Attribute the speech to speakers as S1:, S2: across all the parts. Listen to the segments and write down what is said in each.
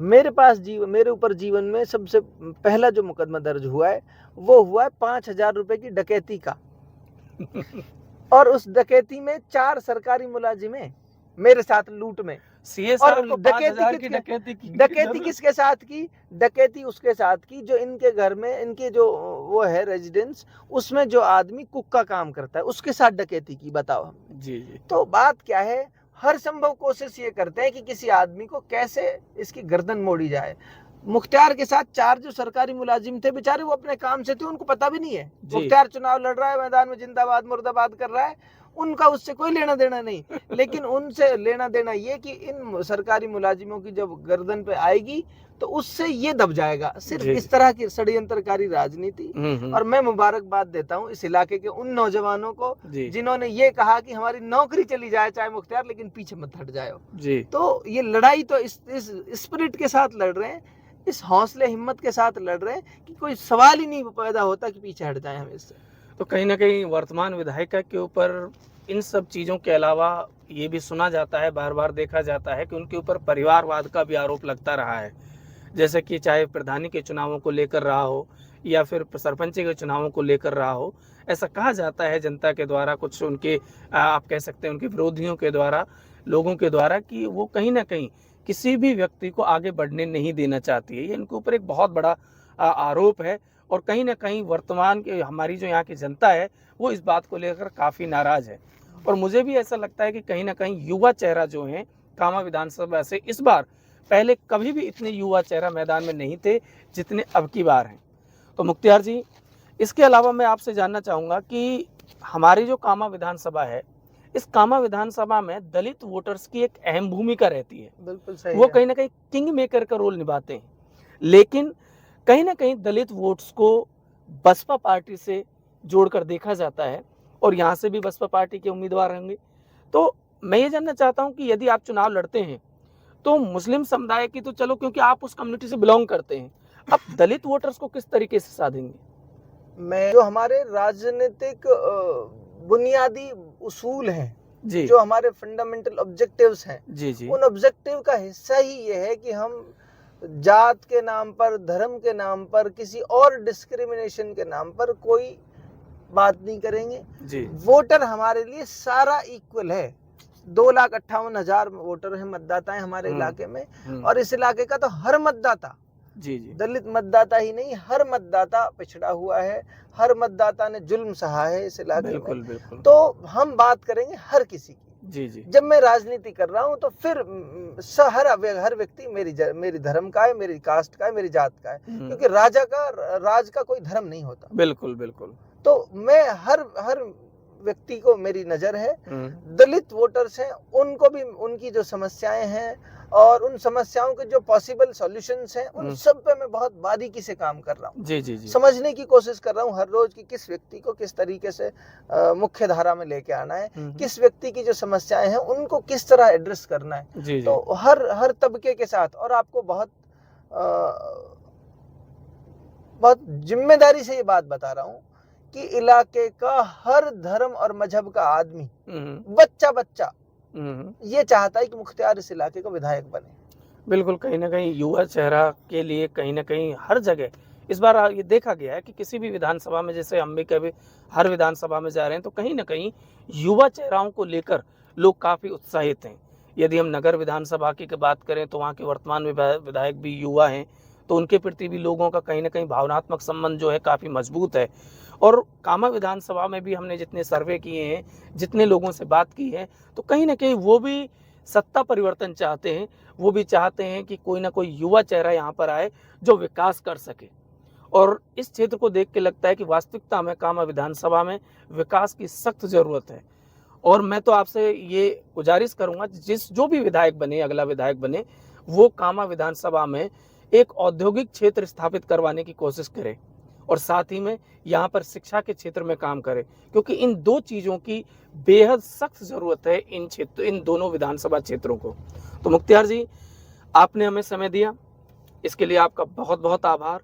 S1: मेरे ऊपर जीवन में सबसे पहला जो मुकदमा दर्ज हुआ है वो हुआ है 5,000 रुपए की डकैती का। और उस डकैती में 4 सरकारी मुलाजिमें मेरे साथ लूट में।
S2: सीए
S1: और
S2: साहब को 5,000 की
S1: डकैती किसके साथ की? डकैती उसके साथ की जो इनके घर में, इनके जो वो है रेजिडेंस, उसमें जो आदमी कुक का काम करता है उसके साथ डकैती की। बताओ।
S2: जी जी।
S1: तो बात क्या है, हर संभव कोशिश ये करते हैं कि किसी आदमी को कैसे इसकी गर्दन मोड़ी जाए। मुख्तियार के साथ 4 जो सरकारी मुलाजिम थे बेचारे, वो अपने काम से थे, उनको पता भी नहीं है। मुख्तियार चुनाव लड़ रहा है, मैदान में जिंदाबाद मुर्दाबाद कर रहा है, उनका उससे कोई लेना देना नहीं। लेकिन उनसे लेना देना ये कि इन सरकारी मुलाजिमों की जब गर्दन पे आएगी तो उससे ये दब जाएगा। सिर्फ इस तरह की षड्यंत्रकारी राजनीति। और मैं मुबारकबाद देता हूँ इस इलाके के उन नौजवानों को जिन्होंने ये कहा कि हमारी नौकरी चली जाए चाहे मुख्तियार, लेकिन पीछे मत हट जाओ। तो ये लड़ाई तो इस स्पिरिट के साथ लड़ रहे हैं, इस हौसले हिम्मत के साथ लड़ रहे हैं कि कोई सवाल ही नहीं पैदा होता कि पीछे हट जाए हम इससे।
S2: तो कहीं ना कहीं वर्तमान विधायिका के ऊपर इन सब चीज़ों के अलावा ये भी सुना जाता है, बार बार देखा जाता है कि उनके ऊपर परिवारवाद का भी आरोप लगता रहा है। जैसे कि चाहे प्रधानी के चुनावों को लेकर रहा हो या फिर सरपंच के चुनावों को लेकर रहा हो, ऐसा कहा जाता है जनता के द्वारा, कुछ उनके आप कह सकते हैं उनके विरोधियों के द्वारा, लोगों के द्वारा, कि वो कहीं ना कहीं किसी भी व्यक्ति को आगे बढ़ने नहीं देना चाहती है। ये इनके ऊपर एक बहुत बड़ा आरोप है। और कहीं ना कहीं वर्तमान के हमारी जो यहाँ की जनता है वो इस बात को लेकर काफ़ी नाराज़ है। और मुझे भी ऐसा लगता है कि कहीं ना कहीं युवा चेहरा जो है कामा विधानसभा से इस बार, पहले कभी भी इतने युवा चेहरा मैदान में नहीं थे जितने अब की बार हैं। तो मुख्तियार जी, इसके अलावा मैं आपसे जानना चाहूँगा कि हमारी जो कामा विधानसभा है, इस कामा विधानसभा में दलित वोटर्स की एक अहम भूमिका रहती है।
S1: बिल्कुल सही
S2: वो
S1: है।
S2: कहीं ना कहीं किंग मेकर का रोल निभाते हैं। लेकिन कहीं ना कहीं दलित वोट्स को बसपा पार्टी से जोड़कर देखा जाता है और यहाँ से भी बसपा पार्टी के उम्मीदवार होंगे। तो मैं ये जानना चाहता हूँ कि यदि आप चुनाव लड़ते हैं तो मुस्लिम समुदाय की तो चलो, क्योंकि आप उस कम्युनिटी से बिलोंग करते हैं, अब दलित वोटर्स को किस तरीके से साधेंगे?
S1: मैं जो हमारे राजनीतिक बुनियादी उसूल हैं, जो हमारे फंडामेंटल ऑब्जेक्टिव्स हैं, उन ऑब्जेक्टिव का हिस्सा ही ये है कि हम जात के नाम पर, धर्म के नाम पर, किसी और डिस्क्रिमिनेशन के नाम पर कोई बात नहीं करेंगे। वोटर हमारे लिए सारा इक्वल है। 2,58,000 वोटर हैं, मतदाता हैं हमारे इलाके में। और इस इलाके का तो हर मतदाता, दलित मतदाता ही नहीं, हर मतदाता पिछड़ा हुआ है, हर मतदाता ने जुल्म सहा है इस इलाके में। तो हम बात करेंगे हर किसी की। जब मैं राजनीति कर रहा हूं तो फिर हर व्यक्ति मेरी धर्म का है, मेरी कास्ट का है, मेरी जात का है, क्योंकि राज का कोई धर्म नहीं होता।
S2: बिल्कुल।
S1: तो मैं हर व्यक्ति को मेरी नजर है। दलित वोटर्स हैं, उनको भी उनकी जो समस्याएं हैं और उन समस्याओं के जो पॉसिबल सॉल्यूशंस हैं, उन सब पे मैं बहुत बारीकी से काम कर रहा हूँ। समझने की कोशिश कर रहा हूँ हर रोज कि किस व्यक्ति को किस तरीके से मुख्य धारा में लेके आना है, किस व्यक्ति की जो समस्याएं हैं उनको किस तरह एड्रेस करना है। तो हर तबके के साथ, और आपको बहुत जिम्मेदारी से ये बात बता रहा हूँ कि इलाके का हर धर्म और मजहब का आदमी, बच्चा ये चाहता है कि मुख्तियार इस इलाके का विधायक बने।
S2: बिल्कुल, कहीं ना कहीं युवा चेहरा के लिए कहीं ना कहीं हर जगह इस बार ये देखा गया है कि किसी भी विधानसभा में, जैसे हम भी कभी हर विधानसभा में जा रहे हैं, तो कहीं ना कहीं युवा चेहराओं को लेकर लोग काफ़ी उत्साहित हैं। यदि हम नगर विधानसभा की बात करें तो वहाँ के वर्तमान विधायक भी युवा हैं, तो उनके प्रति भी लोगों का कहीं ना कहीं भावनात्मक संबंध जो है काफ़ी मजबूत है। और कामा विधानसभा में भी हमने जितने सर्वे किए हैं, जितने लोगों से बात की है, तो कहीं ना कहीं वो भी सत्ता परिवर्तन चाहते हैं। वो भी चाहते हैं कि कोई ना कोई युवा चेहरा यहाँ पर आए जो विकास कर सके। और इस क्षेत्र को देख के लगता है कि वास्तविकता में कामा विधानसभा में विकास की सख्त ज़रूरत है। और मैं तो आपसे ये गुजारिश करूँगा, जो भी विधायक बने, अगला विधायक बने, वो कामा विधानसभा में एक औद्योगिक क्षेत्र स्थापित करवाने की कोशिश करे और साथ ही में यहाँ पर शिक्षा के क्षेत्र में काम करे, क्योंकि इन दो चीज़ों की बेहद सख्त ज़रूरत है इन दोनों विधानसभा क्षेत्रों को। तो मुख्तियार जी, आपने हमें समय दिया, इसके लिए आपका बहुत बहुत आभार।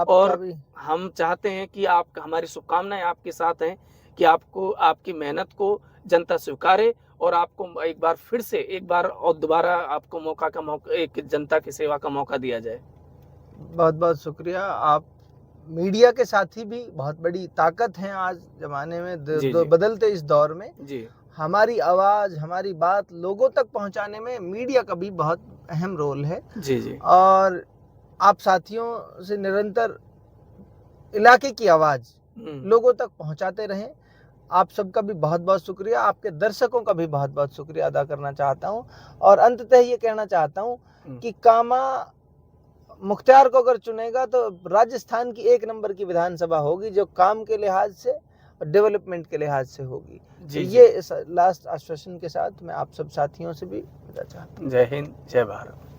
S2: और हम चाहते हैं कि हमारी शुभकामनाएं आपके साथ हैं कि आपकी मेहनत को जनता स्वीकारे और आपको एक बार और दोबारा आपको एक जनता की सेवा का मौका दिया जाए।
S1: बहुत बहुत शुक्रिया। आप मीडिया के साथी भी बहुत बड़ी ताकत हैं आज जमाने में, बदलते इस दौर में
S2: जी
S1: हमारी आवाज, हमारी बात लोगों तक पहुंचाने में मीडिया का भी बहुत अहम रोल है।
S2: जी
S1: और आप साथियों से निरंतर इलाके की आवाज लोगों तक पहुंचाते रहें। आप सबका भी बहुत बहुत शुक्रिया। आपके दर्शकों का भी बहुत बहुत शुक्रिया अदा करना चाहता हूं। और अंततः ये कहना चाहता हूं कि कामा मुख्तार को अगर चुनेगा तो राजस्थान की 1 नंबर की विधानसभा होगी, जो काम के लिहाज से और डेवलपमेंट के लिहाज से होगी। तो ये इस लास्ट आश्वासन के साथ मैं आप सब साथियों से भी बता चाहता हूँ।
S2: जय हिंद, जय भारत।